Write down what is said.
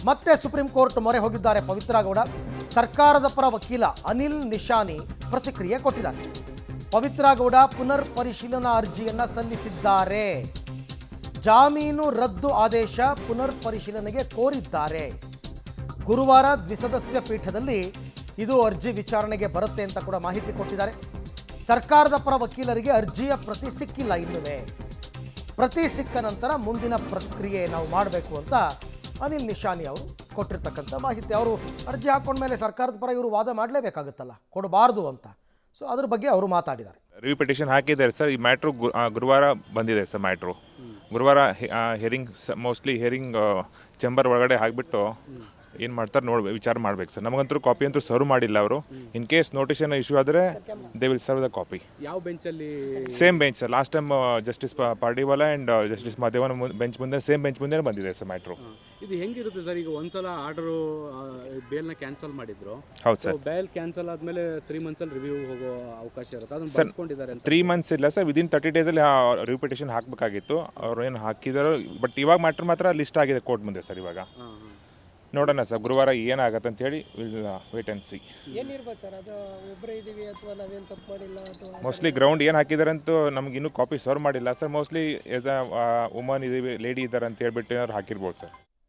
ಮತ್ತೆ supreme court ಮೊರೆ ಹೋಗಿದ್ದಾರೆ ಪವಿತ್ರ ಗೌಡ. ಸರ್ಕಾರದ ಪರ ವಕೀಲ ಅನಿಲ್ ನಿಶಾನಿ ಪ್ರತಿಕ್ರಿಯೆ ಕೊಟ್ಟಿದ್ದಾರೆ. ಪವಿತ್ರ ಗೌಡ ಪುನರ್ ಪರಿಶೀಲನಾ ಅರ್ಜಿಯನ್ನು ಸಲ್ಲಿಸಿದ್ದಾರೆ. ಜಾಮೀನು ರದ್ದು ಆದೇಶ ಪುನರ್ ಪರಿಶೀಲನೆಗೆ ಕೋರಿದ್ದಾರೆ. ಗುರುವಾರ ದ್ವಿಸದಸ್ಯ ಪೀಠದಲ್ಲಿ ಇದು ಅರ್ಜಿ ವಿಚಾರಣೆಗೆ ಬರುತ್ತೆ ಅಂತ ಕೂಡ ಮಾಹಿತಿ ಕೊಟ್ಟಿದ್ದಾರೆ. ಸರ್ಕಾರದ ಪರ ವಕೀಲರಿಗೆ ಅರ್ಜಿಯ ಪ್ರತಿ ಸಿಕ್ಕಿಲ್ಲ. ಇನ್ನುವೇ ಪ್ರತಿ ಸಿಕ್ಕ ನಂತರ ಮುಂದಿನ ಪ್ರಕ್ರಿಯೆ ನಾವು ಮಾಡಬೇಕು ಅಂತ ಅನಿಲ್ ನಿಶಾನಿ ಅವರು ಕೊಟ್ಟಿರ್ತಕ್ಕಂಥ ಮಾಹಿತಿ. ಅವರು ಅರ್ಜಿ ಹಾಕೊಂಡ್ಮೇಲೆ ಸರ್ಕಾರದ ಪರ ಇವರು ವಾದ ಮಾಡಲೇಬೇಕಾಗುತ್ತಲ್ಲ, ಕೊಡಬಾರ್ದು ಅಂತ. ಸೊ ಅದ್ರ ಬಗ್ಗೆ ಅವರು ಮಾತಾಡಿದ್ದಾರೆ. ರಿವ್ಯೂ ಪಿಟಿಷನ್ ಹಾಕಿದ್ದಾರೆ ಸರ್. ಈ ಮ್ಯಾಟ್ರು ಗುರುವಾರ ಬಂದಿದೆ ಸರ್. ಮ್ಯಾಟ್ರು ಗುರುವಾರ ಹಿಯರಿಂಗ್ ಮೋಸ್ಟ್ಲಿ ಹಿಯರಿಂಗ್ ಚೇಂಬರ್ ಒಳಗಡೆ ಹಾಕಿಬಿಟ್ಟು ಏನು ಮಾಡ್ತಾರೆ ವಿಚಾರ ಮಾಡ್ಬೇಕು ಸರ್. ನಮಗಂತೂ ಕಾಪಿ ಅಂತೂ ಸರ್ವ್ ಮಾಡಿಲ್ಲ ಅವರು. ಇನ್ ಕೇಸ್ ನೋಟಿಷನ್ ಇಶ್ಯೂ ಆದರೆ they will serve the copy. ಯಾವ ಬೆಂಚಲ್ಲಿ? Same bench sir. Last time justice Pardiwala and justice Mahadevan bench ಮುಂದೆ ಸೇಮ್ ಬೆಂಚ್ ಮುಂದೆ ಬಂದಿದೆ ಸರ್ ಮ್ಯಾಟ್ರು. ಇದು ಹೆಂಗಿರುತ್ತೆ ಸರ್? ಈಗ ಒಂದ್ಸಲ ಆರ್ಡರು ಬೇಲ್ನ ಕ್ಯಾನ್ಸಲ್ ಮಾಡಿದ್ರು. ಹೌದು ಸರ್. ಬೇಲ್ ಕ್ಯಾನ್ಸಲ್ ಆದಮೇಲೆ 3 ಮಂತ್ಸಲ್ಲಿ ರಿವ್ಯೂ ಹೋಗೋ ಅವಕಾಶ ಇರುತ್ತೆ. ಅದನ್ನು ಬರ್ಸ್ಕೊಂಡಿದ್ದಾರೆ. 3 ಮಂತ್ಸ್ ಇಲ್ಲ ಸರ್, ವಿದಿನ್ 30 ಡೇಸಲ್ಲಿ ರಿವ್ಯೂ ಪಿಟಿಷನ್ ಹಾಕಬೇಕಾಗಿತ್ತು. ಅವ್ರು ಏನು ಹಾಕಿದಾರೋ, ಬಟ್ ಇವಾಗ ಮ್ಯಾಟ್ರ್ ಮಾತ್ರ ಲಿಸ್ಟ್ ಆಗಿದೆ ಕೋರ್ಟ್ ಮುಂದೆ ಸರ್. ಇವಾಗ ನೋಡೋಣ ಸರ್ ಗುರುವಾರ ಏನಾಗತ್ತೆ ಅಂತ ಹೇಳಿ ವಿಲ್ ವೇಟ್ ಆ್ಯಂಡ್ ಸಿ. ಏನಿರ್ಬೋದು ಸರ್? ಅದು ಒಬ್ಬರೇ ಇದೀವಿ ಅಥವಾ ನಾವೇನು ತಪ್ಪು ಮಾಡಿಲ್ಲ ಅಥವಾ ಮೋಸ್ಟ್ಲಿ ಗ್ರೌಂಡ್ ಏನು ಹಾಕಿದ್ದಾರೆ ಅಂತೂ ನಮ್ಗೆ ಇನ್ನೂ ಕಾಪಿ ಸರ್ವ್ ಮಾಡಿಲ್ಲ sir. Mostly as a woman ಇದೀವಿ, ಲೇಡಿ ಇದ್ದಾರೆ ಅಂತ ಹೇಳ್ಬಿಟ್ಟು ಏನಾದ್ರು ಹಾಕಿರ್ಬೋದು ಸರ್.